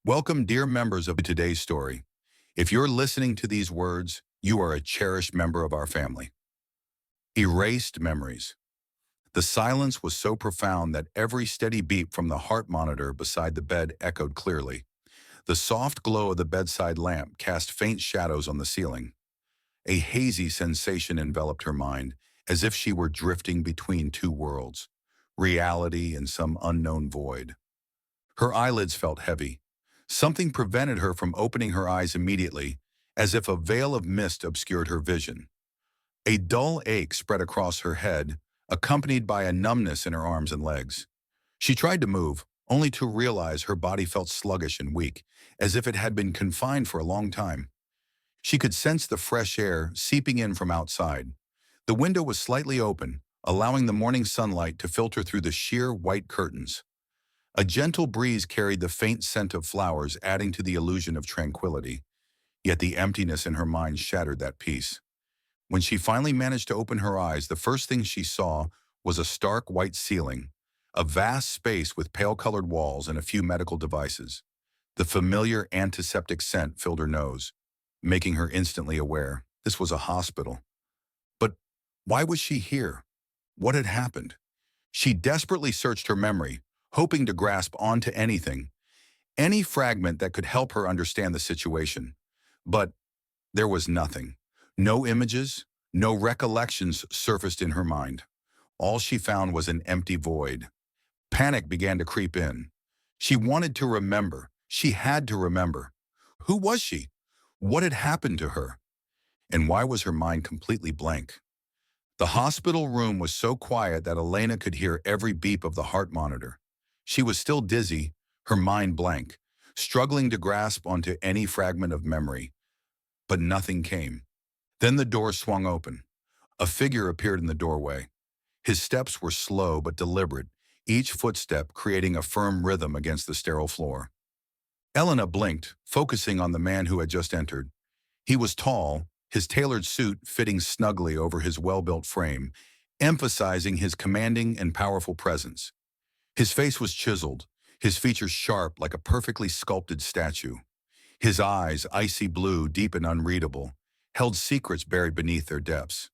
Welcome, dear members of today's story. If you're listening to these words, you are a cherished member of our family. Erased memories. The silence was so profound that every steady beep from the heart monitor beside the bed echoed clearly. The soft glow of the bedside lamp cast faint shadows on the ceiling. A hazy sensation enveloped her mind, as if she were drifting between two worlds, reality and some unknown void. Her eyelids felt heavy. Something prevented her from opening her eyes immediately, as if a veil of mist obscured her vision. A dull ache spread across her head, accompanied by a numbness in her arms and legs. She tried to move, only to realize her body felt sluggish and weak, as if it had been confined for a long time. She could sense the fresh air seeping in from outside. The window was slightly open, allowing the morning sunlight to filter through the sheer white curtains. A gentle breeze carried the faint scent of flowers, adding to the illusion of tranquility. Yet the emptiness in her mind shattered that peace. When she finally managed to open her eyes, the first thing she saw was a stark white ceiling, a vast space with pale-colored walls and a few medical devices. The familiar antiseptic scent filled her nose, making her instantly aware this was a hospital. But why was she here? What had happened? She desperately searched her memory, hoping to grasp onto anything, any fragment that could help her understand the situation. But there was nothing. No images, no recollections surfaced in her mind. All she found was an empty void. Panic began to creep in. She wanted to remember. She had to remember. Who was she? What had happened to her? And why was her mind completely blank? The hospital room was so quiet that Elena could hear every beep of the heart monitor. She was still dizzy, her mind blank, struggling to grasp onto any fragment of memory. But nothing came. Then the door swung open. A figure appeared in the doorway. His steps were slow but deliberate, each footstep creating a firm rhythm against the sterile floor. Elena blinked, focusing on the man who had just entered. He was tall, his tailored suit fitting snugly over his well-built frame, emphasizing his commanding and powerful presence. His face was chiseled, his features sharp like a perfectly sculpted statue. His eyes, icy blue, deep and unreadable, held secrets buried beneath their depths.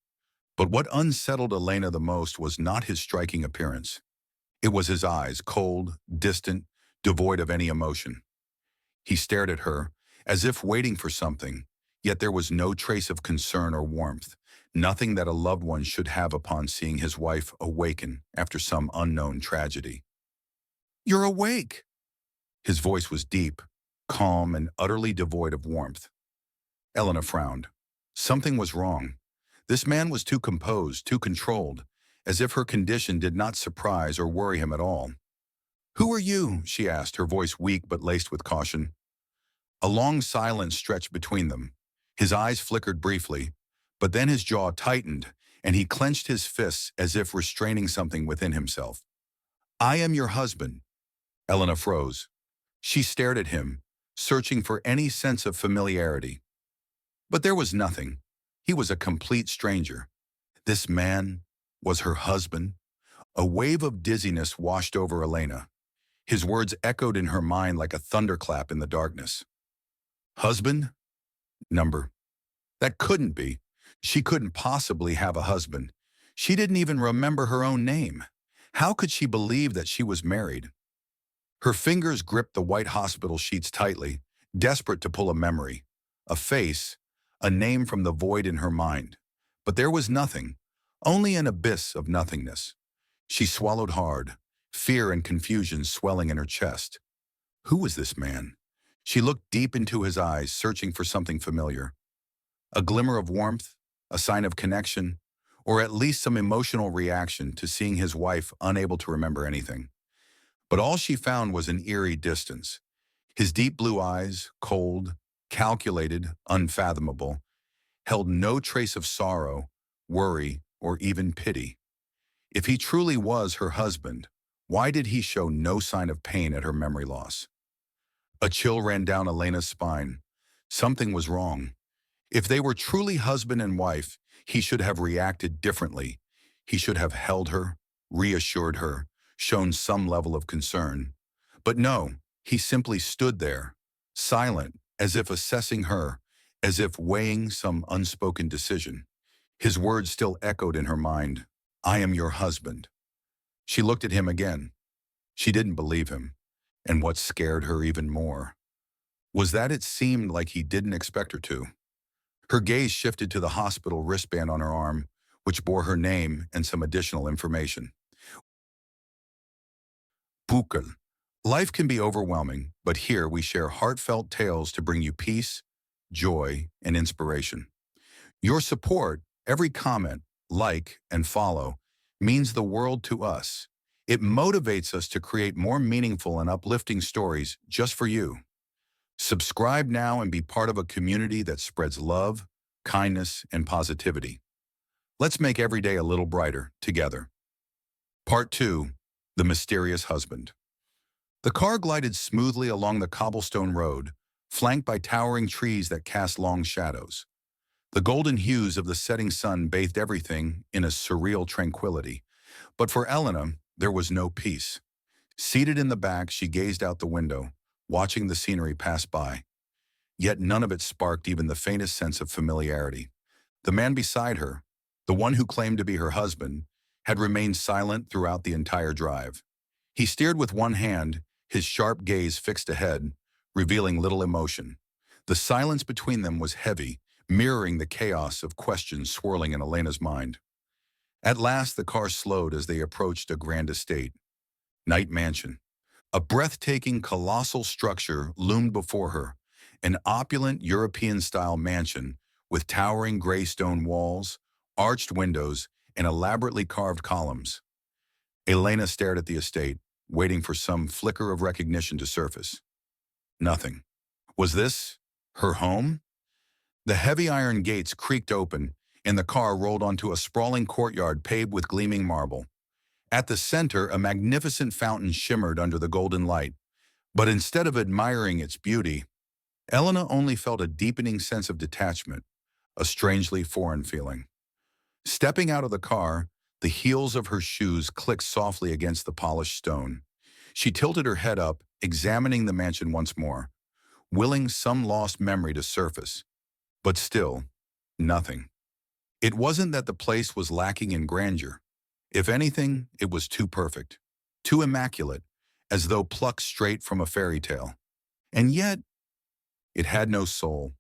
But what unsettled Elena the most was not his striking appearance. It was his eyes, cold, distant, devoid of any emotion. He stared at her, as if waiting for something, yet there was no trace of concern or warmth, nothing that a loved one should have upon seeing his wife awaken after some unknown tragedy. "You're awake!" His voice was deep, calm, and utterly devoid of warmth. Elena frowned. Something was wrong. This man was too composed, too controlled, as if her condition did not surprise or worry him at all. "Who are you?" she asked, her voice weak but laced with caution. A long silence stretched between them. His eyes flickered briefly, but then his jaw tightened, and he clenched his fists as if restraining something within himself. "I am your husband." Elena froze. She stared at him, searching for any sense of familiarity. But there was nothing. He was a complete stranger. This man was her husband. A wave of dizziness washed over Elena. His words echoed in her mind like a thunderclap in the darkness. Husband? Number. That couldn't be. She couldn't possibly have a husband. She didn't even remember her own name. How could she believe that she was married? Her fingers gripped the white hospital sheets tightly, desperate to pull a memory, a face, a name from the void in her mind. But there was nothing, only an abyss of nothingness. She swallowed hard, fear and confusion swelling in her chest. Who was this man? She looked deep into his eyes, searching for something familiar. A glimmer of warmth, a sign of connection, or at least some emotional reaction to seeing his wife unable to remember anything. But all she found was an eerie distance. His deep blue eyes, cold, calculated, unfathomable, held no trace of sorrow, worry, or even pity. If he truly was her husband, why did he show no sign of pain at her memory loss? A chill ran down Elena's spine. Something was wrong. If they were truly husband and wife, he should have reacted differently. He should have held her, reassured her, shown some level of concern. But no, he simply stood there, silent, as if assessing her, as if weighing some unspoken decision. His words still echoed in her mind. I am your husband. She looked at him again. She didn't believe him. And what scared her even more was that it seemed like he didn't expect her to. Her gaze shifted to the hospital wristband on her arm, which bore her name and some additional information. Pukal. Life can be overwhelming, but here we share heartfelt tales to bring you peace, joy, and inspiration. Your support, every comment, like, and follow, means the world to us. It motivates us to create more meaningful and uplifting stories just for you. Subscribe now and be part of a community that spreads love, kindness, and positivity. Let's make every day a little brighter together. Part 2. The Mysterious Husband. The car glided smoothly along the cobblestone road, flanked by towering trees that cast long shadows. The golden hues of the setting sun bathed everything in a surreal tranquility. But for Elena, there was no peace. Seated in the back, she gazed out the window, watching the scenery pass by. Yet none of it sparked even the faintest sense of familiarity. The man beside her, the one who claimed to be her husband, had remained silent throughout the entire drive. He steered with one hand, his sharp gaze fixed ahead, revealing little emotion. The silence between them was heavy, mirroring the chaos of questions swirling in Elena's mind. At last, the car slowed as they approached a grand estate. Knight Mansion. A breathtaking, colossal structure loomed before her, an opulent European-style mansion with towering gray stone walls, arched windows, and elaborately carved columns. Elena stared at the estate, waiting for some flicker of recognition to surface. Nothing. Was this her home? The heavy iron gates creaked open, and the car rolled onto a sprawling courtyard paved with gleaming marble. At the center, a magnificent fountain shimmered under the golden light, but instead of admiring its beauty, Elena only felt a deepening sense of detachment, a strangely foreign feeling. Stepping out of the car, the heels of her shoes clicked softly against the polished stone. She tilted her head up, examining the mansion once more, willing some lost memory to surface. But still, nothing. It wasn't that the place was lacking in grandeur. If anything, it was too perfect, too immaculate, as though plucked straight from a fairy tale. And yet, it had no soul.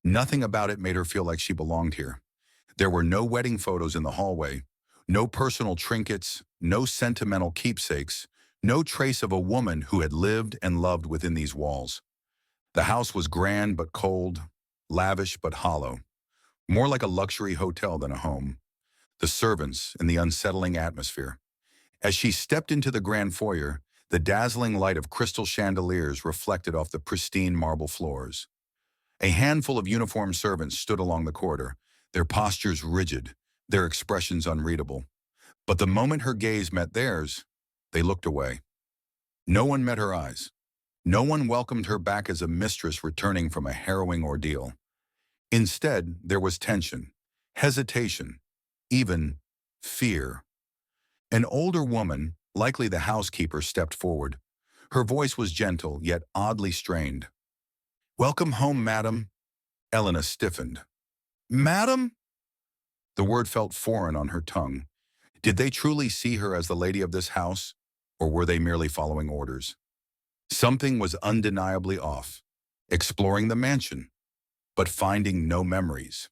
Nothing about it made her feel like she belonged here. There were no wedding photos in the hallway, no personal trinkets, no sentimental keepsakes, no trace of a woman who had lived and loved within these walls. The house was grand but cold, lavish but hollow, more like a luxury hotel than a home. The servants and the unsettling atmosphere. As she stepped into the grand foyer, the dazzling light of crystal chandeliers reflected off the pristine marble floors. A handful of uniformed servants stood along the corridor, their postures rigid, their expressions unreadable. But the moment her gaze met theirs, they looked away. No one met her eyes. No one welcomed her back as a mistress returning from a harrowing ordeal. Instead, there was tension, hesitation, even fear. An older woman, likely the housekeeper, stepped forward. Her voice was gentle, yet oddly strained. "Welcome home, madam." Elena stiffened. "Madam?" The word felt foreign on her tongue. Did they truly see her as the lady of this house, or were they merely following orders? Something was undeniably off. Exploring the mansion, but finding no memories.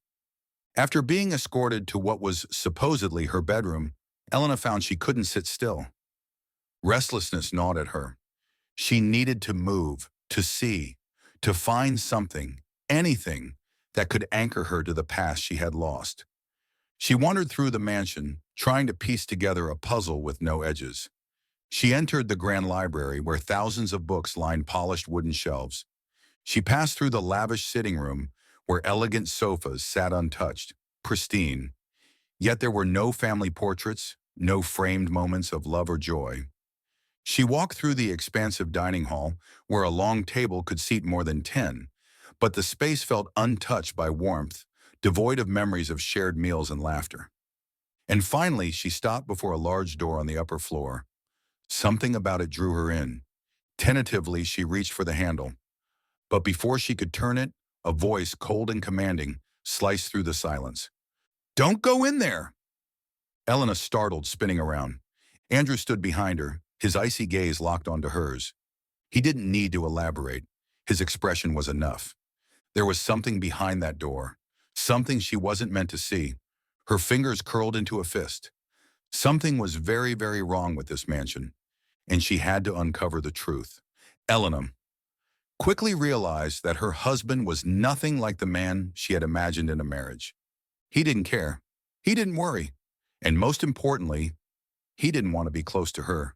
After being escorted to what was supposedly her bedroom, Elena found she couldn't sit still. Restlessness gnawed at her. She needed to move, to see, to find something, anything, that could anchor her to the past she had lost. She wandered through the mansion, trying to piece together a puzzle with no edges. She entered the grand library where thousands of books lined polished wooden shelves. She passed through the lavish sitting room where elegant sofas sat untouched, pristine. Yet there were no family portraits, no framed moments of love or joy. She walked through the expansive dining hall where a long table could seat more than 10, but the space felt untouched by warmth, devoid of memories of shared meals and laughter. And finally, she stopped before a large door on the upper floor. Something about it drew her in. Tentatively, she reached for the handle. But before she could turn it, a voice, cold and commanding, sliced through the silence. "Don't go in there!" Elena startled, spinning around. Andrew stood behind her, his icy gaze locked onto hers. He didn't need to elaborate. His expression was enough. There was something behind that door, something she wasn't meant to see. Her fingers curled into a fist. Something was very, very wrong with this mansion, and she had to uncover the truth. Elena quickly realized that her husband was nothing like the man she had imagined in a marriage. He didn't care. He didn't worry. And most importantly, he didn't want to be close to her.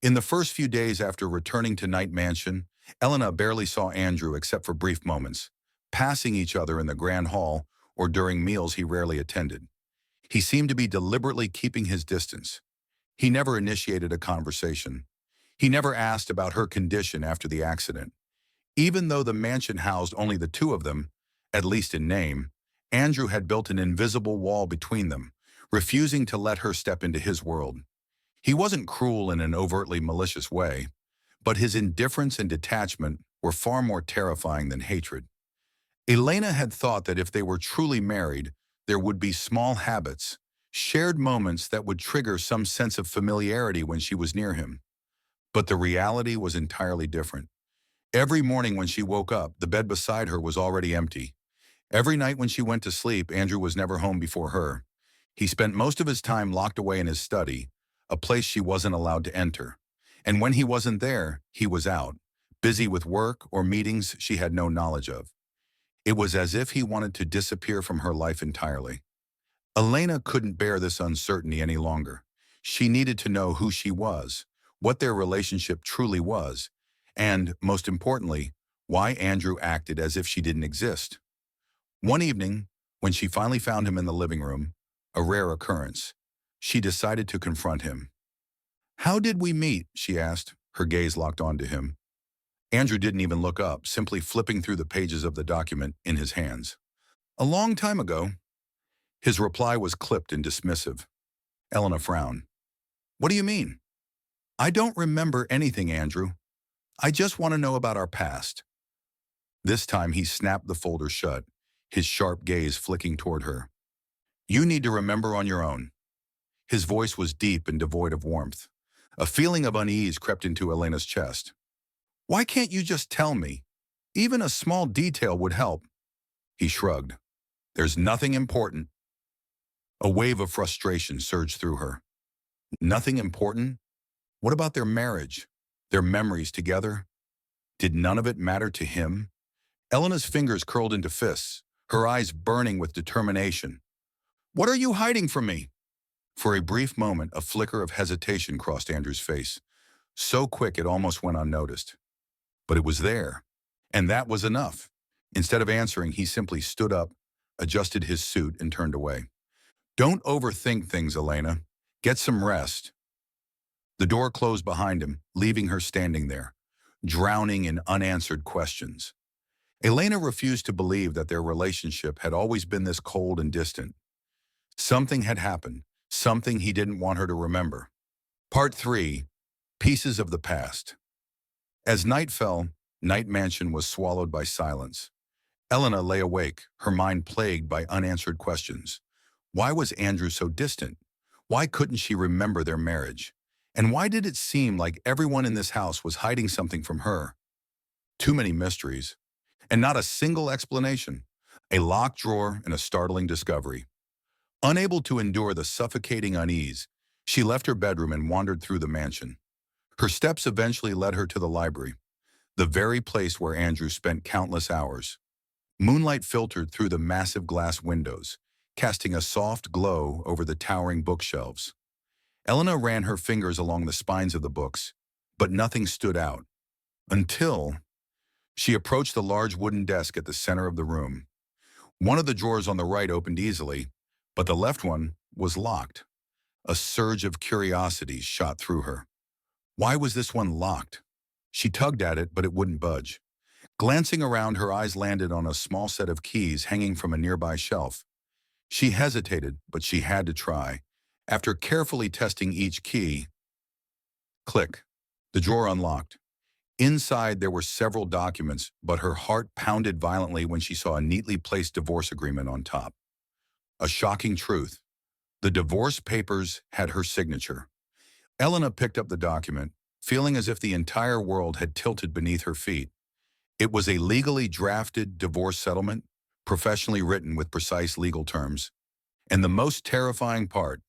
In the first few days after returning to Night Mansion, Elena barely saw Andrew except for brief moments, passing each other in the grand hall or during meals he rarely attended. He seemed to be deliberately keeping his distance. He never initiated a conversation. He never asked about her condition after the accident. Even though the mansion housed only the two of them, at least in name, Andrew had built an invisible wall between them, refusing to let her step into his world. He wasn't cruel in an overtly malicious way, but his indifference and detachment were far more terrifying than hatred. Elena had thought that if they were truly married, there would be small habits, shared moments that would trigger some sense of familiarity when she was near him. But the reality was entirely different. Every morning when she woke up, the bed beside her was already empty. Every night when she went to sleep, Andrew was never home before her. He spent most of his time locked away in his study, a place she wasn't allowed to enter. And when he wasn't there, he was out, busy with work or meetings she had no knowledge of. It was as if he wanted to disappear from her life entirely. Elena couldn't bear this uncertainty any longer. She needed to know who she was, what their relationship truly was, and, most importantly, why Andrew acted as if she didn't exist. One evening, when she finally found him in the living room, a rare occurrence, she decided to confront him. "How did we meet?" she asked, her gaze locked onto him. Andrew didn't even look up, simply flipping through the pages of the document in his hands. "A long time ago." His reply was clipped and dismissive. Elena frowned. "What do you mean?" "I don't remember anything, Andrew. I just want to know about our past." This time he snapped the folder shut, his sharp gaze flicking toward her. "You need to remember on your own." His voice was deep and devoid of warmth. A feeling of unease crept into Elena's chest. "Why can't you just tell me? Even a small detail would help." He shrugged. "There's nothing important." A wave of frustration surged through her. Nothing important? What about their marriage? Their memories together? Did none of it matter to him? Elena's fingers curled into fists, her eyes burning with determination. "What are you hiding from me?" For a brief moment, a flicker of hesitation crossed Andrew's face, so quick it almost went unnoticed. But it was there, and that was enough. Instead of answering, he simply stood up, adjusted his suit, and turned away. "Don't overthink things, Elena. Get some rest." The door closed behind him, leaving her standing there, drowning in unanswered questions. Elena refused to believe that their relationship had always been this cold and distant. Something had happened, something he didn't want her to remember. Part 3. Pieces of the Past. As night fell, Night Mansion was swallowed by silence. Elena lay awake, her mind plagued by unanswered questions. Why was Andrew so distant? Why couldn't she remember their marriage? And why did it seem like everyone in this house was hiding something from her? Too many mysteries, and not a single explanation. A locked drawer and a startling discovery. Unable to endure the suffocating unease, she left her bedroom and wandered through the mansion. Her steps eventually led her to the library, the very place where Andrew spent countless hours. Moonlight filtered through the massive glass windows, casting a soft glow over the towering bookshelves. Elena ran her fingers along the spines of the books, but nothing stood out. Until she approached the large wooden desk at the center of the room. One of the drawers on the right opened easily, but the left one was locked. A surge of curiosity shot through her. Why was this one locked? She tugged at it, but it wouldn't budge. Glancing around, her eyes landed on a small set of keys hanging from a nearby shelf. She hesitated, but she had to try. After carefully testing each key, click, the drawer unlocked. Inside, there were several documents, but her heart pounded violently when she saw a neatly placed divorce agreement on top. A shocking truth. The divorce papers had her signature. Elena picked up the document, feeling as if the entire world had tilted beneath her feet. It was a legally drafted divorce settlement, professionally written with precise legal terms. And the most terrifying part,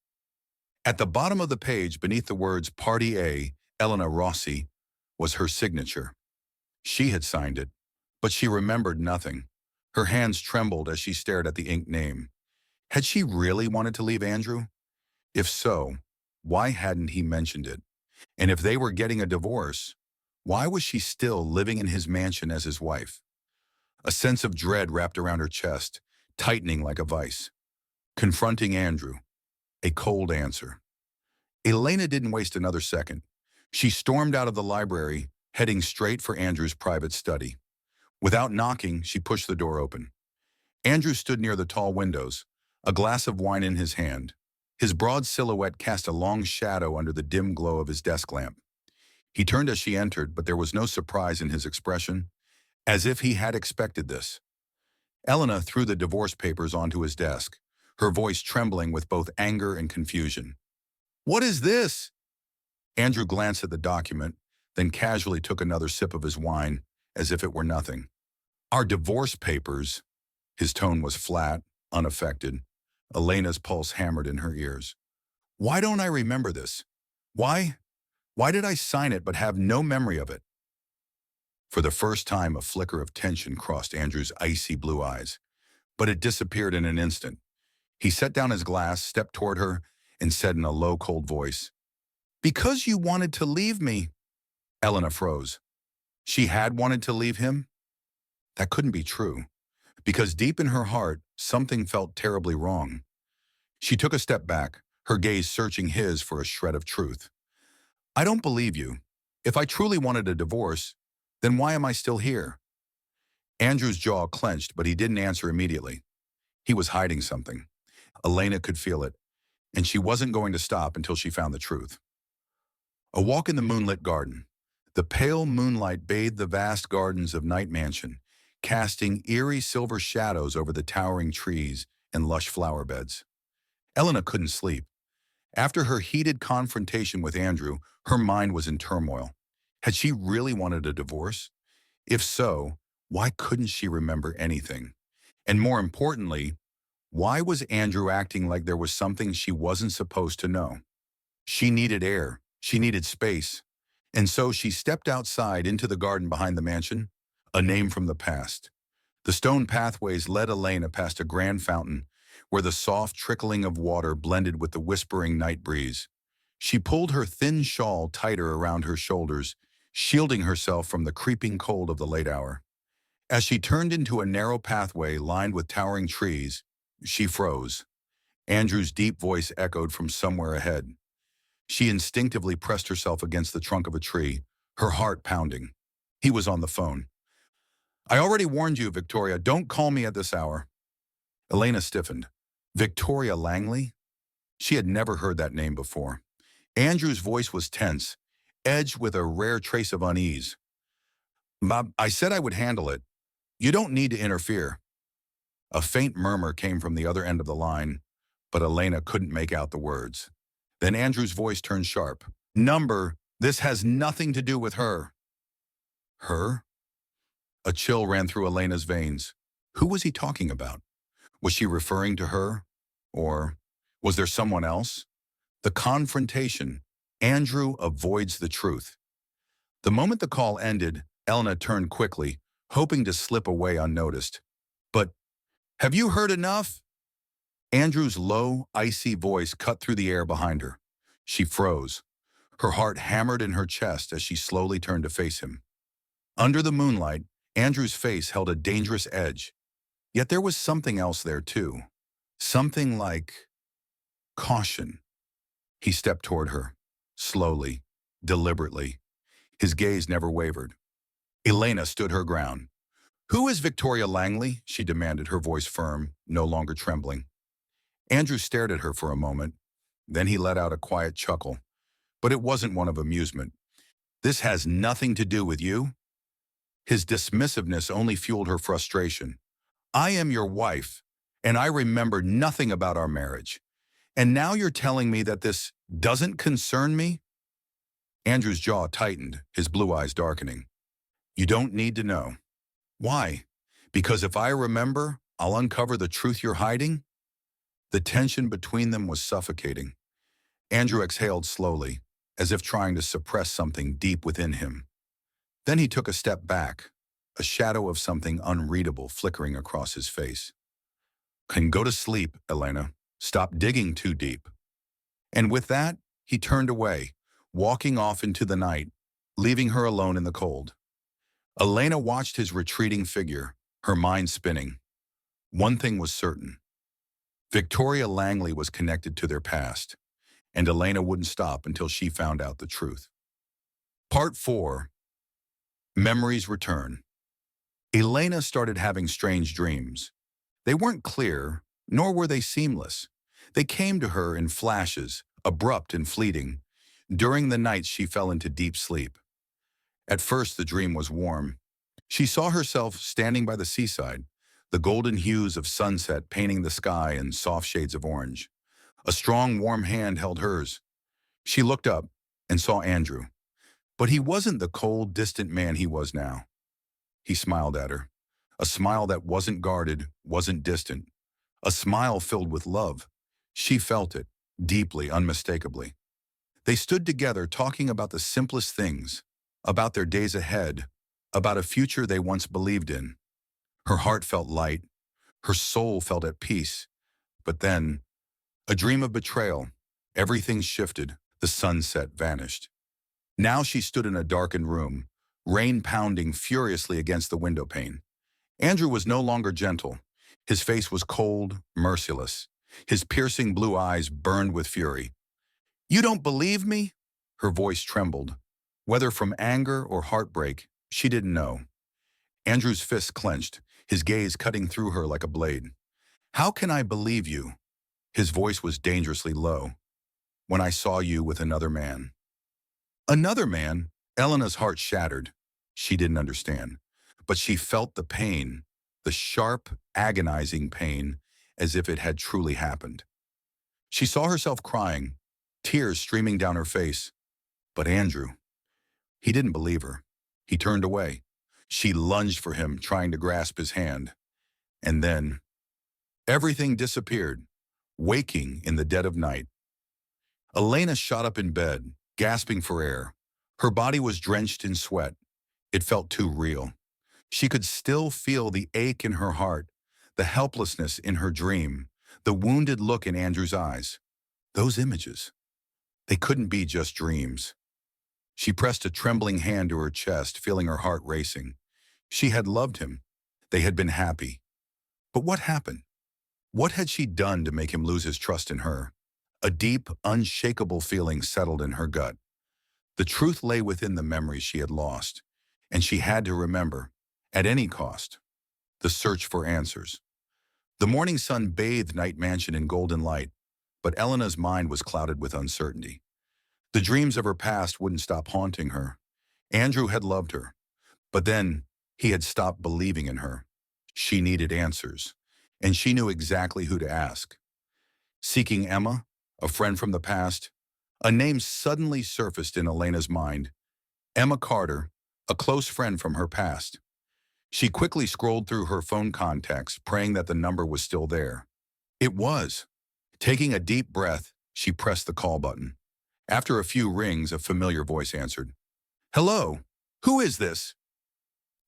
at the bottom of the page, beneath the words Party A, Elena Rossi, was her signature. She had signed it, but she remembered nothing. Her hands trembled as she stared at the inked name. Had she really wanted to leave Andrew? If so, why hadn't he mentioned it? And if they were getting a divorce, why was she still living in his mansion as his wife? A sense of dread wrapped around her chest, tightening like a vice. Confronting Andrew, a cold answer. Elena didn't waste another second. She stormed out of the library, heading straight for Andrew's private study. Without knocking, she pushed the door open. Andrew stood near the tall windows, a glass of wine in his hand. His broad silhouette cast a long shadow under the dim glow of his desk lamp. He turned as she entered, but there was no surprise in his expression, as if he had expected this. Elena threw the divorce papers onto his desk, her voice trembling with both anger and confusion. "What is this?" Andrew glanced at the document, then casually took another sip of his wine, as if it were nothing. "Our divorce papers." His tone was flat, unaffected. Elena's pulse hammered in her ears. "Why don't I remember this? Why? Why did I sign it but have no memory of it?" For the first time, a flicker of tension crossed Andrew's icy blue eyes, but it disappeared in an instant. He set down his glass, stepped toward her, and said in a low, cold voice, "Because you wanted to leave me." Elena froze. She had wanted to leave him? That couldn't be true, because deep in her heart, something felt terribly wrong. She took a step back, her gaze searching his for a shred of truth. "I don't believe you. If I truly wanted a divorce, then why am I still here?" Andrew's jaw clenched, but he didn't answer immediately. He was hiding something. Elena could feel it, and she wasn't going to stop until she found the truth. A walk in the moonlit garden. The pale moonlight bathed the vast gardens of Night Mansion, casting eerie silver shadows over the towering trees and lush flower beds. Elena couldn't sleep. After her heated confrontation with Andrew, her mind was in turmoil. Had she really wanted a divorce? If so, why couldn't she remember anything? And more importantly, why was Andrew acting like there was something she wasn't supposed to know? She needed air. She needed space. And so she stepped outside into the garden behind the mansion, a name from the past. The stone pathways led Elena past a grand fountain, where the soft trickling of water blended with the whispering night breeze. She pulled her thin shawl tighter around her shoulders, shielding herself from the creeping cold of the late hour. As she turned into a narrow pathway lined with towering trees, she froze. Andrew's deep voice echoed from somewhere ahead. She instinctively pressed herself against the trunk of a tree, her heart pounding. He was on the phone. "I already warned you, Victoria, don't call me at this hour." Elena stiffened. Victoria Langley? She had never heard that name before. Andrew's voice was tense, edged with a rare trace of unease. "Bob, I said I would handle it. You don't need to interfere." A faint murmur came from the other end of the line, but Elena couldn't make out the words. Then Andrew's voice turned sharp. "Number, this has nothing to do with her." Her? A chill ran through Elena's veins. Who was he talking about? Was she referring to her? Or was there someone else? The confrontation. Andrew avoids the truth. The moment the call ended, Elena turned quickly, hoping to slip away unnoticed. "But have you heard enough?" Andrew's low, icy voice cut through the air behind her. She froze. Her heart hammered in her chest as she slowly turned to face him. Under the moonlight, Andrew's face held a dangerous edge. Yet there was something else there too. Something like caution. He stepped toward her, slowly, deliberately. His gaze never wavered. Elena stood her ground. "Who is Victoria Langley?" she demanded, her voice firm, no longer trembling. Andrew stared at her for a moment. Then he let out a quiet chuckle. But it wasn't one of amusement. This has nothing to do with you." His dismissiveness only fueled her frustration. "I am your wife, and I remember nothing about our marriage. And now you're telling me that this doesn't concern me?" Andrew's jaw tightened, his blue eyes darkening. "You don't need to know." "Why? Because if I remember, I'll uncover the truth you're hiding?" The tension between them was suffocating. Andrew exhaled slowly, as if trying to suppress something deep within him. Then he took a step back, a shadow of something unreadable flickering across his face. "Can go to sleep, Elena. Stop digging too deep." And with that, he turned away, walking off into the night, leaving her alone in the cold. Elena watched his retreating figure, her mind spinning. One thing was certain. Victoria Langley was connected to their past, and Elena wouldn't stop until she found out the truth. Part 4. Memories Return. Elena started having strange dreams. They weren't clear, nor were they seamless. They came to her in flashes, abrupt and fleeting. During the night, she fell into deep sleep. At first, the dream was warm. She saw herself standing by the seaside, the golden hues of sunset painting the sky in soft shades of orange. A strong, warm hand held hers. She looked up and saw Andrew. But he wasn't the cold, distant man he was now. He smiled at her. A smile that wasn't guarded, wasn't distant. A smile filled with love. She felt it, deeply, unmistakably. They stood together talking about the simplest things, about their days ahead, about a future they once believed in. Her heart felt light. Her soul felt at peace. But then, a dream of betrayal. Everything shifted. The sunset vanished. Now she stood in a darkened room, rain pounding furiously against the window pane. Andrew was no longer gentle. His face was cold, merciless. His piercing blue eyes burned with fury. "You don't believe me?" Her voice trembled. Whether from anger or heartbreak, she didn't know. Andrew's fists clenched, his gaze cutting through her like a blade. "How can I believe you?" His voice was dangerously low. "When I saw you with another man." Another man? Elena's heart shattered. She didn't understand. But she felt the pain, the sharp, agonizing pain, as if it had truly happened. She saw herself crying, tears streaming down her face. But Andrew, he didn't believe her. He turned away. She lunged for him, trying to grasp his hand. And then, everything disappeared, waking in the dead of night. Elena shot up in bed, gasping for air. Her body was drenched in sweat. It felt too real. She could still feel the ache in her heart, the helplessness in her dream, the wounded look in Andrew's eyes. Those images, they couldn't be just dreams. She pressed a trembling hand to her chest, feeling her heart racing. She had loved him. They had been happy. But what happened? What had she done to make him lose his trust in her? A deep, unshakable feeling settled in her gut. The truth lay within the memories she had lost, and she had to remember, at any cost, the search for answers. The morning sun bathed Night Mansion in golden light, but Elena's mind was clouded with uncertainty. The dreams of her past wouldn't stop haunting her. Andrew had loved her, but then he had stopped believing in her. She needed answers, and she knew exactly who to ask. Seeking Emma, a friend from the past, a name suddenly surfaced in Elena's mind. Emma Carter, a close friend from her past. She quickly scrolled through her phone contacts, praying that the number was still there. It was. Taking a deep breath, she pressed the call button. After a few rings, a familiar voice answered. "Hello, who is this?"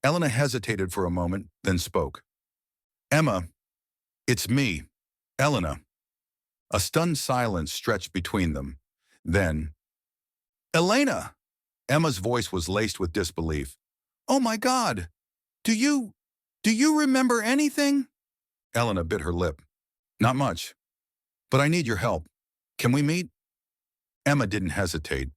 Elena hesitated for a moment, then spoke. "Emma, it's me, Elena." A stunned silence stretched between them. Then, "Elena!" Emma's voice was laced with disbelief. "Oh my God! Do you remember anything?" Elena bit her lip. "Not much, but I need your help. Can we meet?" Emma didn't hesitate.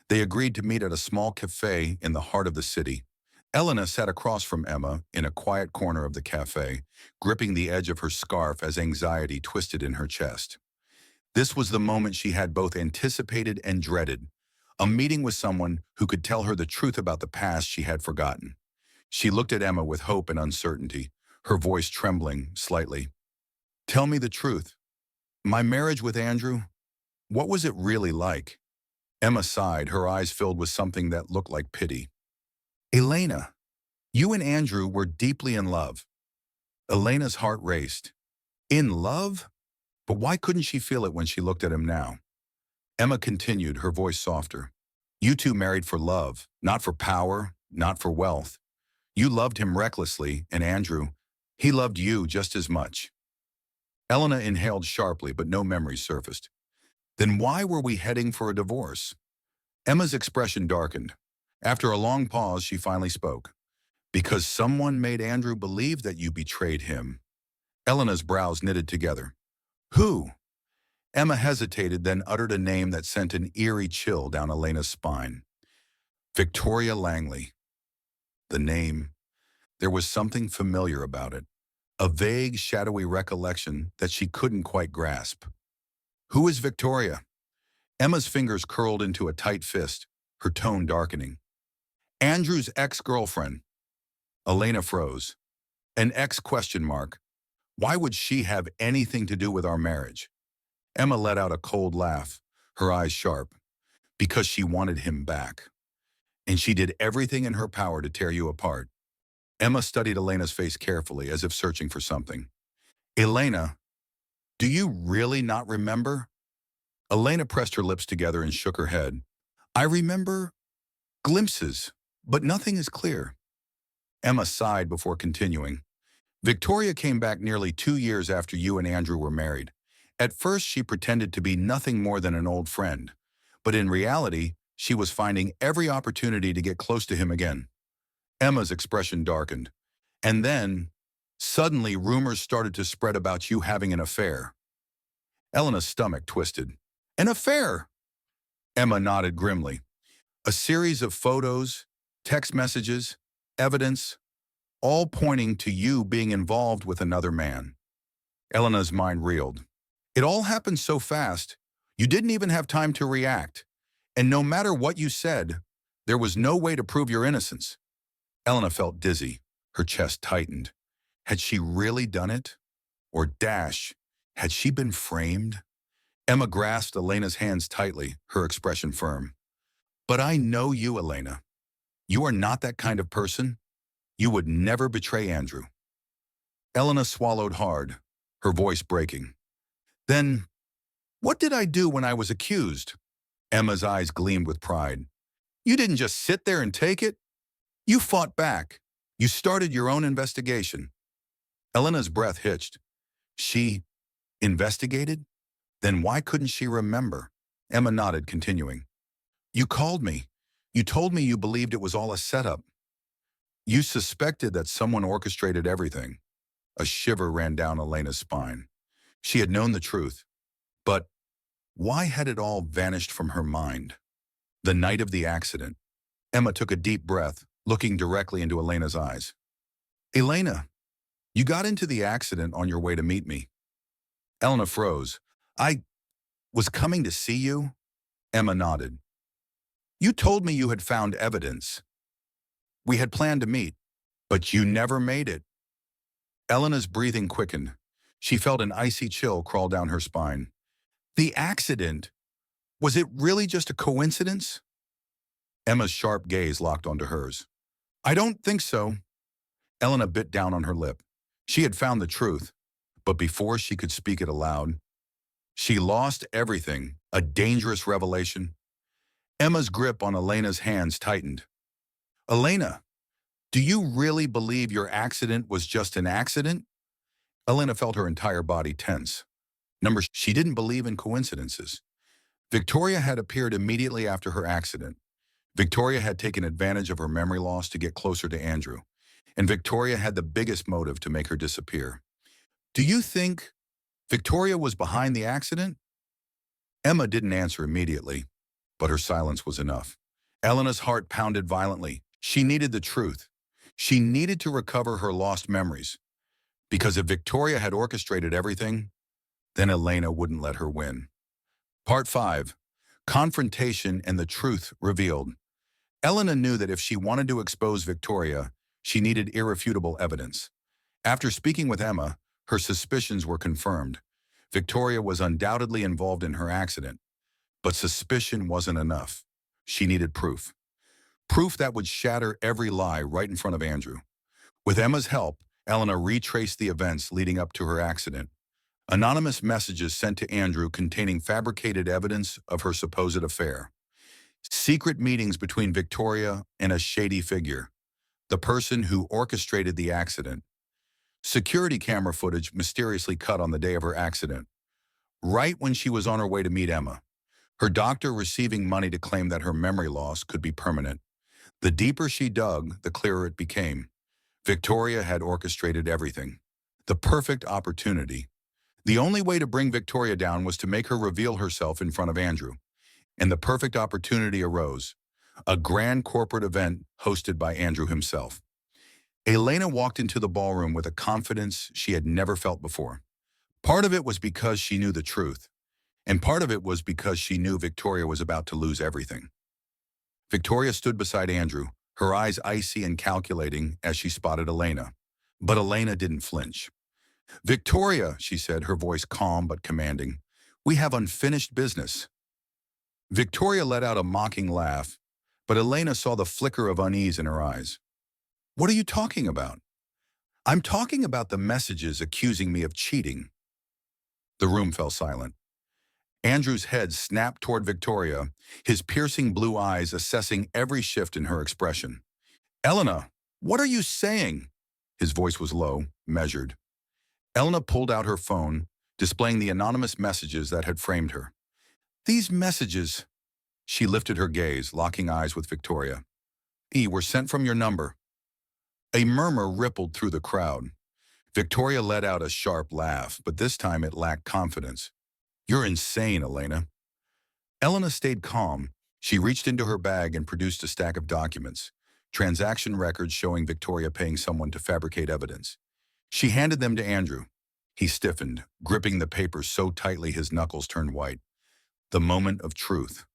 They agreed to meet at a small cafe in the heart of the city. Elena sat across from Emma in a quiet corner of the cafe, gripping the edge of her scarf as anxiety twisted in her chest. This was the moment she had both anticipated and dreaded, a meeting with someone who could tell her the truth about the past she had forgotten. She looked at Emma with hope and uncertainty, her voice trembling slightly. Tell me the truth. My marriage with Andrew, what was it really like? Emma sighed, her eyes filled with something that looked like pity. Elena, you and Andrew were deeply in love. Elena's heart raced. In love? But why couldn't she feel it when she looked at him now? Emma continued, her voice softer. You two married for love, not for power, not for wealth. You loved him recklessly, and Andrew, he loved you just as much. Elena inhaled sharply, but no memories surfaced. Then why were we heading for a divorce? Emma's expression darkened. After a long pause, she finally spoke. Because someone made Andrew believe that you betrayed him. Elena's brows knitted together. Who? Emma hesitated, then uttered a name that sent an eerie chill down Elena's spine. Victoria Langley. The name. There was something familiar about it. A vague, shadowy recollection that she couldn't quite grasp. Who is Victoria? Emma's fingers curled into a tight fist, her tone darkening. Andrew's ex-girlfriend. Elena froze. An ex question mark. Why would she have anything to do with our marriage? Emma let out a cold laugh, her eyes sharp. Because she wanted him back. And she did everything in her power to tear you apart. Emma studied Elena's face carefully, as if searching for something. Elena, do you really not remember? Elena pressed her lips together and shook her head. I remember glimpses, but nothing is clear. Emma sighed before continuing. Victoria came back nearly 2 years after you and Andrew were married. At first, she pretended to be nothing more than an old friend. But in reality, she was finding every opportunity to get close to him again. Emma's expression darkened. And then, suddenly, rumors started to spread about you having an affair. Elena's stomach twisted. An affair? Emma nodded grimly. A series of photos, text messages, evidence, all pointing to you being involved with another man. Elena's mind reeled. It all happened so fast, you didn't even have time to react. And no matter what you said, there was no way to prove your innocence. Elena felt dizzy. Her chest tightened. Had she really done it? Or dash, had she been framed? Emma grasped Elena's hands tightly, her expression firm. But I know you, Elena. You are not that kind of person. You would never betray Andrew. Elena swallowed hard, her voice breaking. Then, what did I do when I was accused? Emma's eyes gleamed with pride. You didn't just sit there and take it. You fought back. You started your own investigation. Elena's breath hitched. She investigated? Then why couldn't she remember? Emma nodded, continuing. You called me. You told me you believed it was all a setup. You suspected that someone orchestrated everything. A shiver ran down Elena's spine. She had known the truth. But why had it all vanished from her mind? The night of the accident. Emma took a deep breath, looking directly into Elena's eyes. Elena, you got into the accident on your way to meet me. Elena froze. I was coming to see you? Emma nodded. You told me you had found evidence. We had planned to meet, but you never made it. Elena's breathing quickened. She felt an icy chill crawl down her spine. The accident, was it really just a coincidence? Emma's sharp gaze locked onto hers. I don't think so. Elena bit down on her lip. She had found the truth, but before she could speak it aloud, she lost everything, a dangerous revelation. Emma's grip on Elena's hands tightened. Elena, do you really believe your accident was just an accident? Elena felt her entire body tense. She didn't believe in coincidences. Victoria had appeared immediately after her accident. Victoria had taken advantage of her memory loss to get closer to Andrew. And Victoria had the biggest motive to make her disappear. Do you think Victoria was behind the accident? Emma didn't answer immediately, but her silence was enough. Elena's heart pounded violently. She needed the truth. She needed to recover her lost memories. Because if Victoria had orchestrated everything, then Elena wouldn't let her win. Part 5. Confrontation and the truth revealed. Elena knew that if she wanted to expose Victoria, she needed irrefutable evidence. After speaking with Emma, her suspicions were confirmed. Victoria was undoubtedly involved in her accident, but suspicion wasn't enough. She needed proof. Proof that would shatter every lie right in front of Andrew. With Emma's help, Elena retraced the events leading up to her accident. Anonymous messages sent to Andrew containing fabricated evidence of her supposed affair. Secret meetings between Victoria and a shady figure, the person who orchestrated the accident. Security camera footage mysteriously cut on the day of her accident, right when she was on her way to meet Emma. Her doctor receiving money to claim that her memory loss could be permanent. The deeper she dug, the clearer it became. Victoria had orchestrated everything. The perfect opportunity. The only way to bring Victoria down was to make her reveal herself in front of Andrew. And the perfect opportunity arose. A grand corporate event hosted by Andrew himself. Elena walked into the ballroom with a confidence she had never felt before. Part of it was because she knew the truth, and part of it was because she knew Victoria was about to lose everything. Victoria stood beside Andrew, her eyes icy and calculating as she spotted Elena. But Elena didn't flinch. "Victoria," she said, her voice calm but commanding, "we have unfinished business." Victoria let out a mocking laugh, but Elena saw the flicker of unease in her eyes. "What are you talking about?" "I'm talking about the messages accusing me of cheating." The room fell silent. Andrew's head snapped toward Victoria, his piercing blue eyes assessing every shift in her expression. "Elena, what are you saying?" His voice was low, measured. Elena pulled out her phone, displaying the anonymous messages that had framed her. "These messages—" She lifted her gaze, locking eyes with Victoria. "Were sent from your number." A murmur rippled through the crowd. Victoria let out a sharp laugh, but this time it lacked confidence. "You're insane, Elena." Elena stayed calm. She reached into her bag and produced a stack of documents, transaction records showing Victoria paying someone to fabricate evidence. She handed them to Andrew. He stiffened, gripping the papers so tightly his knuckles turned white. The moment of truth.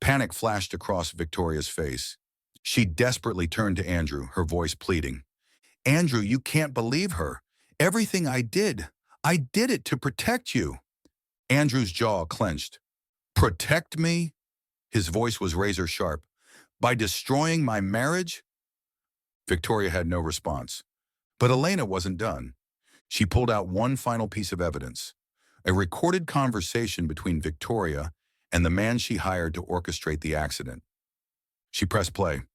Panic flashed across Victoria's face. She desperately turned to Andrew, her voice pleading. "Andrew, you can't believe her. Everything I did it to protect you." Andrew's jaw clenched. "Protect me?" His voice was razor sharp. "By destroying my marriage?" Victoria had no response. But Elena wasn't done. She pulled out one final piece of evidence. A recorded conversation between Victoria and the man she hired to orchestrate the accident. She pressed play.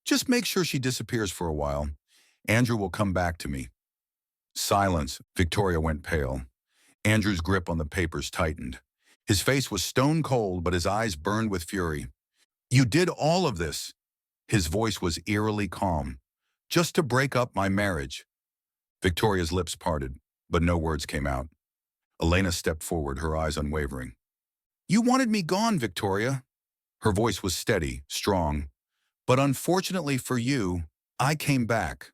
"Just make sure she disappears for a while. Andrew will come back to me." Silence. Victoria went pale. Andrew's grip on the papers tightened. His face was stone cold, but his eyes burned with fury. "You did all of this." His voice was eerily calm. "Just to break up my marriage." Victoria's lips parted, but no words came out. Elena stepped forward, her eyes unwavering. "You wanted me gone, Victoria." Her voice was steady, strong. "But unfortunately for you, I came back."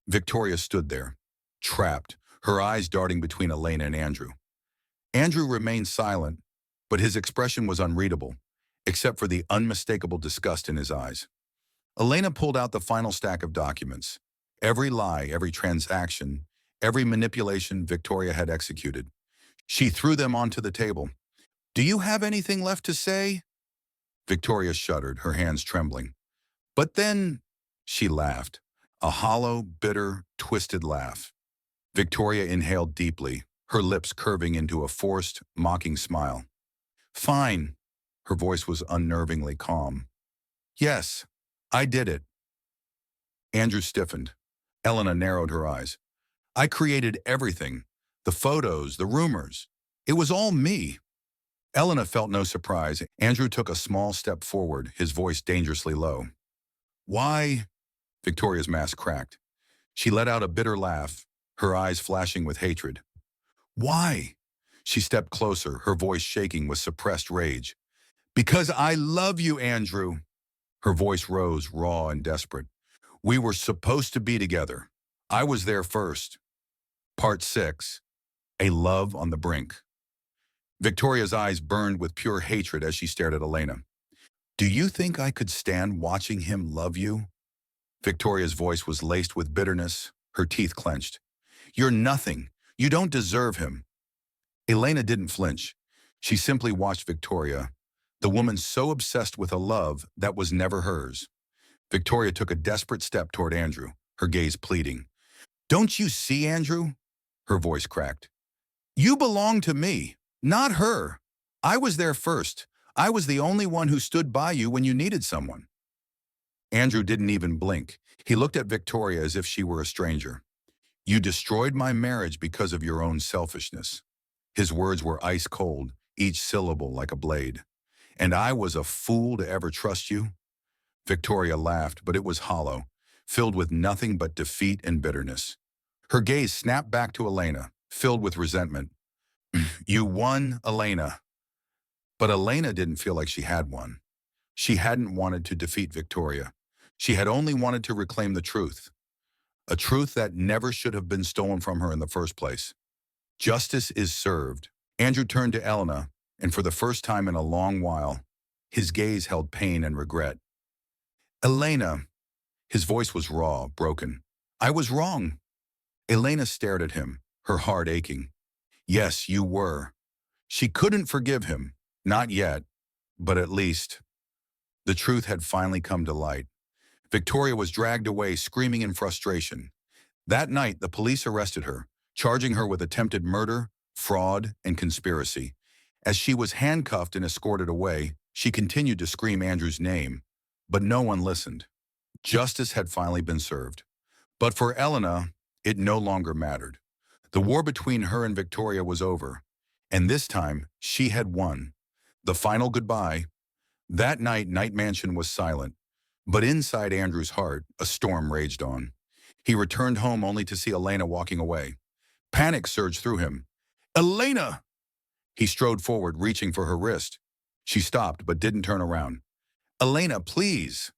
Victoria stood there, trapped, her eyes darting between Elena and Andrew. Andrew remained silent, but his expression was unreadable, except for the unmistakable disgust in his eyes. Elena pulled out the final stack of documents. Every lie, every transaction, every manipulation Victoria had executed. She threw them onto the table. "Do you have anything left to say?" Victoria shuddered, her hands trembling. "But then—" She laughed, a hollow, bitter, twisted laugh. Victoria inhaled deeply, her lips curving into a forced, mocking smile. "Fine." Her voice was unnervingly calm. "Yes, I did it." Andrew stiffened. Elena narrowed her eyes. "I created everything. The photos, the rumors. It was all me." Elena felt no surprise. Andrew took a small step forward, his voice dangerously low. "Why?" Victoria's mask cracked. She let out a bitter laugh, her eyes flashing with hatred. "Why?" She stepped closer, her voice shaking with suppressed rage. "Because I love you, Andrew." Her voice rose, raw and desperate. "We were supposed to be together. I was there first." Part 6. A Love on the Brink. Victoria's eyes burned with pure hatred as she stared at Elena. Do you think I could stand watching him love you? Victoria's voice was laced with bitterness, her teeth clenched. You're nothing. You don't deserve him. Elena didn't flinch. She simply watched Victoria, the woman so obsessed with a love that was never hers. Victoria took a desperate step toward Andrew, her gaze pleading. Don't you see, Andrew? Her voice cracked. You belong to me, not her. I was there first. I was the only one who stood by you when you needed someone. Andrew didn't even blink. He looked at Victoria as if she were a stranger. You destroyed my marriage because of your own selfishness. His words were ice cold, each syllable like a blade. And I was a fool to ever trust you? Victoria laughed, but it was hollow, filled with nothing but defeat and bitterness. Her gaze snapped back to Elena, filled with resentment. You won, Elena. But Elena didn't feel like she had won. She hadn't wanted to defeat Victoria. She had only wanted to reclaim the truth, a truth that never should have been stolen from her in the first place. Justice is served. Andrew turned to Elena, and for the first time in a long while, his gaze held pain and regret. Elena, his voice was raw, broken. I was wrong. Elena stared at him, her heart aching. Yes, you were. She couldn't forgive him. Not yet, but at least. The truth had finally come to light. Victoria was dragged away, screaming in frustration. That night, the police arrested her, charging her with attempted murder, fraud, and conspiracy. As she was handcuffed and escorted away, she continued to scream Andrew's name, but no one listened. Justice had finally been served. But for Elena, it no longer mattered. The war between her and Victoria was over, and this time, she had won. The final goodbye. That night, Night Mansion was silent, but inside Andrew's heart, a storm raged on. He returned home only to see Elena walking away. Panic surged through him. Elena! He strode forward, reaching for her wrist. She stopped, but didn't turn around. Elena, please!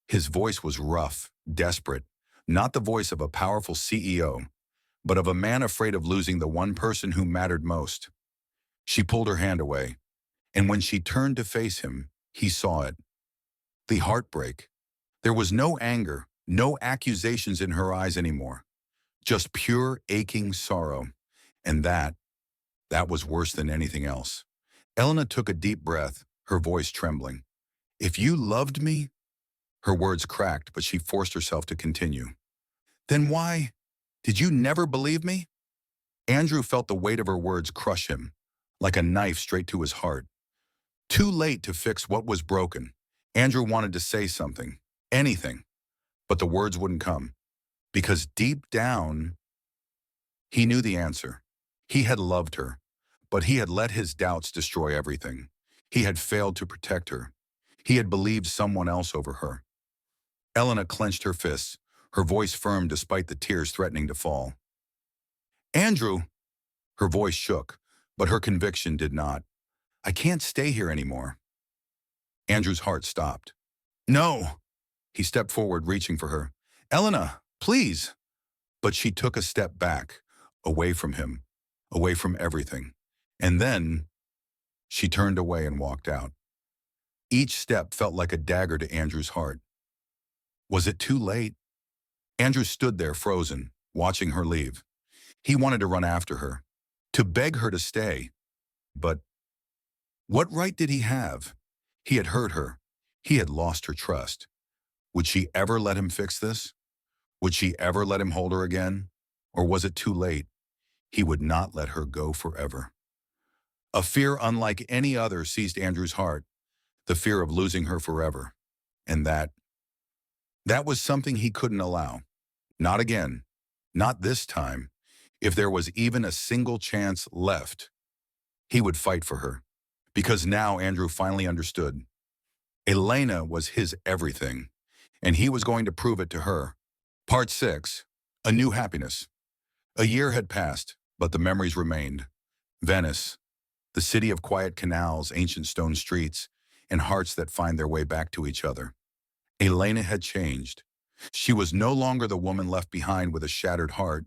His voice was rough, desperate, not the voice of a powerful CEO, but of a man afraid of losing the one person who mattered most. She pulled her hand away, and when she turned to face him, he saw it. The heartbreak. There was no anger, no accusations in her eyes anymore. Just pure, aching sorrow. And that was worse than anything else. Elena took a deep breath, her voice trembling. If you loved me? Her words cracked, but she forced herself to continue. Then why? Did you never believe me? Andrew felt the weight of her words crush him, like a knife straight to his heart. Too late to fix what was broken. Andrew wanted to say something, anything, but the words wouldn't come. Because deep down, he knew the answer. He had loved her, but he had let his doubts destroy everything. He had failed to protect her. He had believed someone else over her. Elena clenched her fists, her voice firm despite the tears threatening to fall. Andrew! Her voice shook, but her conviction did not. I can't stay here anymore. Andrew's heart stopped. No! He stepped forward, reaching for her. Elena, please! But she took a step back, away from him, away from everything. And then she turned away and walked out. Each step felt like a dagger to Andrew's heart. Was it too late? Andrew stood there frozen, watching her leave. He wanted to run after her, to beg her to stay. But what right did he have? He had hurt her. He had lost her trust. Would she ever let him fix this? Would she ever let him hold her again? Or was it too late? He would not let her go forever. A fear unlike any other seized Andrew's heart, the fear of losing her forever. And that was something he couldn't allow. Not again. Not this time. If there was even a single chance left, he would fight for her. Because now Andrew finally understood. Elena was his everything, and he was going to prove it to her. Part 6. A New Happiness. A year had passed, but the memories remained. Venice, the city of quiet canals, ancient stone streets, and hearts that find their way back to each other. Elena had changed. She was no longer the woman left behind with a shattered heart.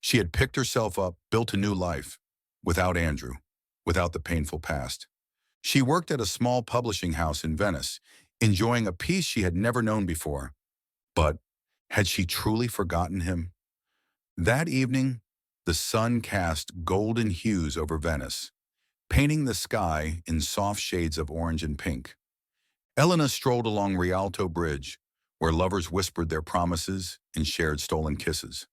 She had picked herself up, built a new life, without Andrew, without the painful past. She worked at a small publishing house in Venice, enjoying a peace she had never known before. But had she truly forgotten him? That evening, the sun cast golden hues over Venice, painting the sky in soft shades of orange and pink. Elena strolled along Rialto Bridge, where lovers whispered their promises and shared stolen kisses.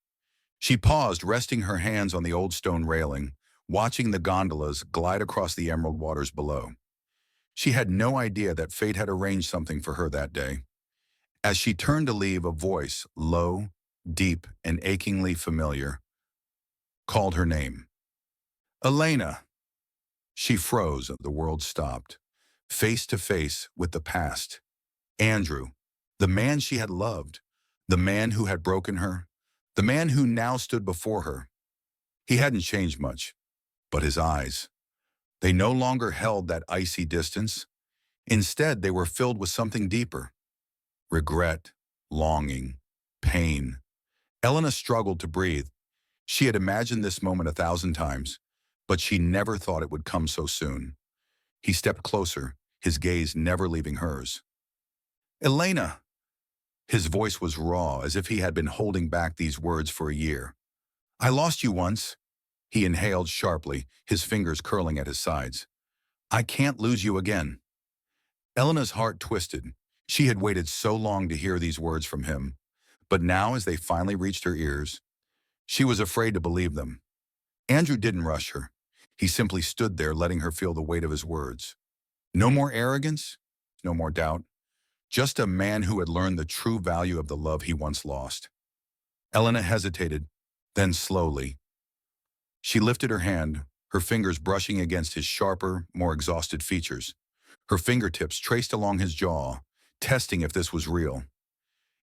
She paused, resting her hands on the old stone railing, watching the gondolas glide across the emerald waters below. She had no idea that fate had arranged something for her that day. As she turned to leave, a voice, low, deep, and achingly familiar, called her name. Elena! She froze, the world stopped, face to face with the past. Andrew, the man she had loved, the man who had broken her, the man who now stood before her. He hadn't changed much, but his eyes, they no longer held that icy distance. Instead, they were filled with something deeper. Regret, longing, pain. Elena struggled to breathe. She had imagined this moment 1,000 times, but she never thought it would come so soon. He stepped closer, his gaze never leaving hers. Elena! His voice was raw, as if he had been holding back these words for a year. I lost you once. He inhaled sharply, his fingers curling at his sides. I can't lose you again. Elena's heart twisted. She had waited so long to hear these words from him, but now as they finally reached her ears, she was afraid to believe them. Andrew didn't rush her. He simply stood there, letting her feel the weight of his words. No more arrogance, no more doubt. Just a man who had learned the true value of the love he once lost. Elena hesitated, then slowly. She lifted her hand, her fingers brushing against his sharper, more exhausted features. Her fingertips traced along his jaw, testing if this was real.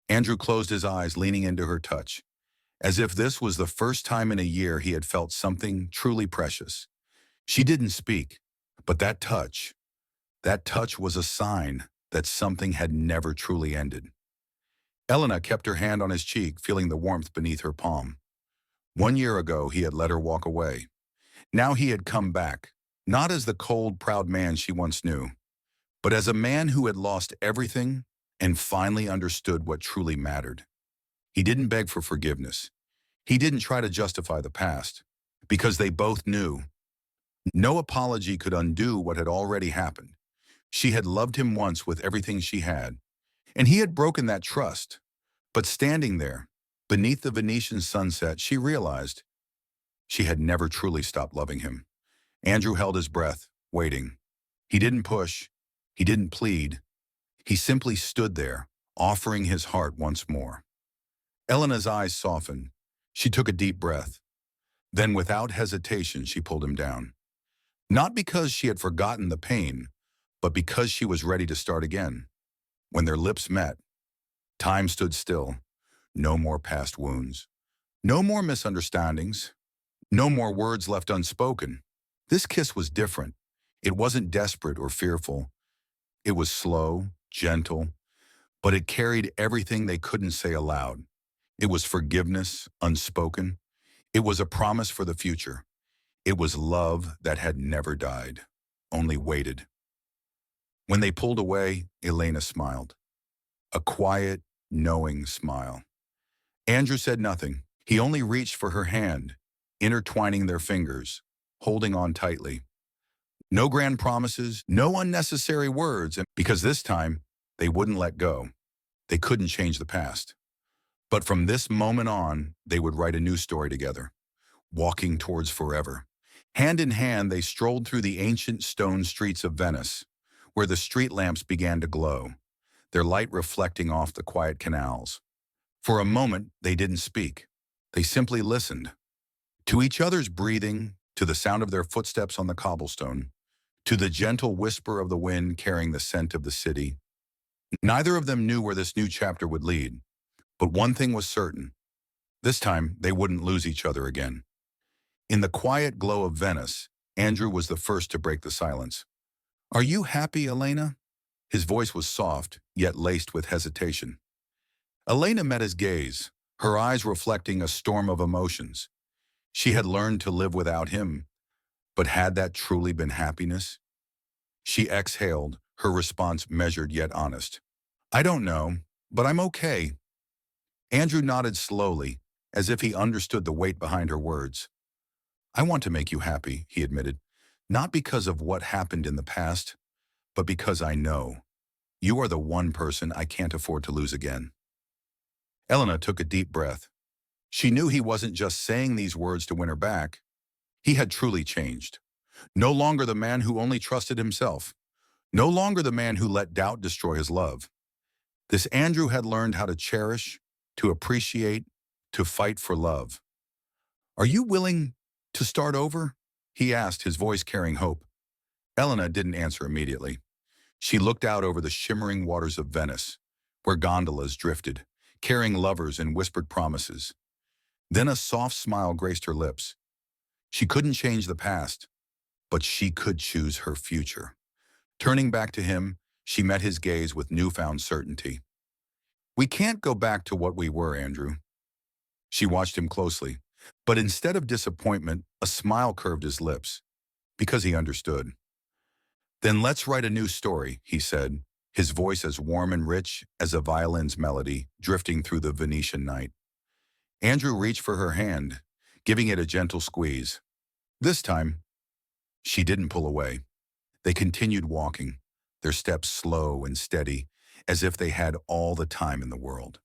Andrew closed his eyes, leaning into her touch, as if this was the first time in a year he had felt something truly precious. She didn't speak, but that touch was a sign that something had never truly ended. Elena kept her hand on his cheek, feeling the warmth beneath her palm. 1 year ago, he had let her walk away. Now he had come back, not as the cold, proud man she once knew, but as a man who had lost everything and finally understood what truly mattered. He didn't beg for forgiveness. He didn't try to justify the past, because they both knew no apology could undo what had already happened. She had loved him once with everything she had, and he had broken that trust. But standing there, beneath the Venetian sunset, she realized she had never truly stopped loving him. Andrew held his breath, waiting. He didn't push. He didn't plead. He simply stood there, offering his heart once more. Elena's eyes softened. She took a deep breath. Then, without hesitation, she pulled him down. Not because she had forgotten the pain, but because she was ready to start again. When their lips met, time stood still. No more past wounds. No more misunderstandings. No more words left unspoken. This kiss was different. It wasn't desperate or fearful. It was slow, gentle, but it carried everything they couldn't say aloud. It was forgiveness, unspoken. It was a promise for the future. It was love that had never died, only waited. When they pulled away, Elena smiled. A quiet, knowing smile. Andrew said nothing. He only reached for her hand, intertwining their fingers, holding on tightly. No grand promises, no unnecessary words, and because this time, they wouldn't let go. They couldn't change the past. But from this moment on, they would write a new story together, walking towards forever. Hand in hand, they strolled through the ancient stone streets of Venice, where the street lamps began to glow, their light reflecting off the quiet canals. For a moment, they didn't speak. They simply listened. To each other's breathing, to the sound of their footsteps on the cobblestone, to the gentle whisper of the wind carrying the scent of the city. Neither of them knew where this new chapter would lead, but one thing was certain. This time, they wouldn't lose each other again. In the quiet glow of Venice, Andrew was the first to break the silence. Are you happy, Elena? His voice was soft, yet laced with hesitation. Elena met his gaze, her eyes reflecting a storm of emotions. She had learned to live without him, But had that truly been happiness? She exhaled, her response measured yet honest. I don't know, but I'm okay. Andrew nodded slowly, as if he understood the weight behind her words. I want to make you happy, he admitted, not because of what happened in the past, but because I know you are the one person I can't afford to lose again. Elena took a deep breath. She knew he wasn't just saying these words to win her back. He had truly changed. No longer the man who only trusted himself. No longer the man who let doubt destroy his love. This Andrew had learned how to cherish, to appreciate, to fight for love. Are you willing to start over? He asked, his voice carrying hope. Elena didn't answer immediately. She looked out over the shimmering waters of Venice, where gondolas drifted, carrying lovers and whispered promises. Then a soft smile graced her lips. She couldn't change the past, but she could choose her future. Turning back to him, she met his gaze with newfound certainty. We can't go back to what we were, Andrew. She watched him closely, but instead of disappointment, a smile curved his lips, because he understood. Then let's write a new story, he said, his voice as warm and rich as a violin's melody drifting through the Venetian night. Andrew reached for her hand, giving it a gentle squeeze. This time, she didn't pull away. They continued walking, their steps slow and steady, as if they had all the time in the world.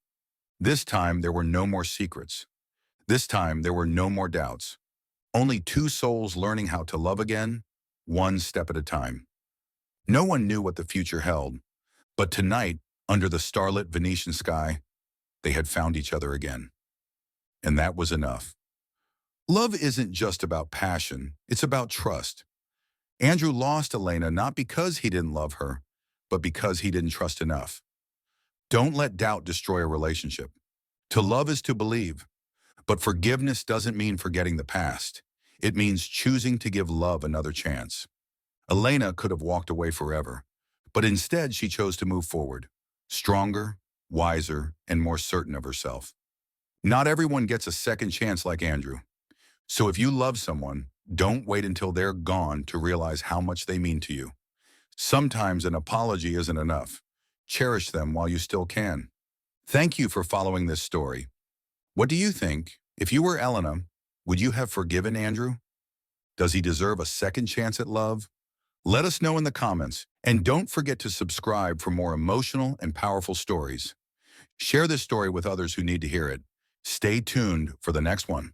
This time, there were no more secrets. This time, there were no more doubts. Only two souls learning how to love again, one step at a time. No one knew what the future held, but tonight, under the starlit Venetian sky, they had found each other again. And that was enough. Love isn't just about passion, it's about trust. Andrew lost Elena not because he didn't love her, but because he didn't trust enough. Don't let doubt destroy a relationship. To love is to believe, but forgiveness doesn't mean forgetting the past. It means choosing to give love another chance. Elena could have walked away forever, but instead she chose to move forward, stronger, wiser, and more certain of herself. Not everyone gets a second chance like Andrew. So if you love someone, don't wait until they're gone to realize how much they mean to you. Sometimes an apology isn't enough. Cherish them while you still can. Thank you for following this story. What do you think? If you were Elena, would you have forgiven Andrew? Does he deserve a second chance at love? Let us know in the comments, and don't forget to subscribe for more emotional and powerful stories. Share this story with others who need to hear it. Stay tuned for the next one.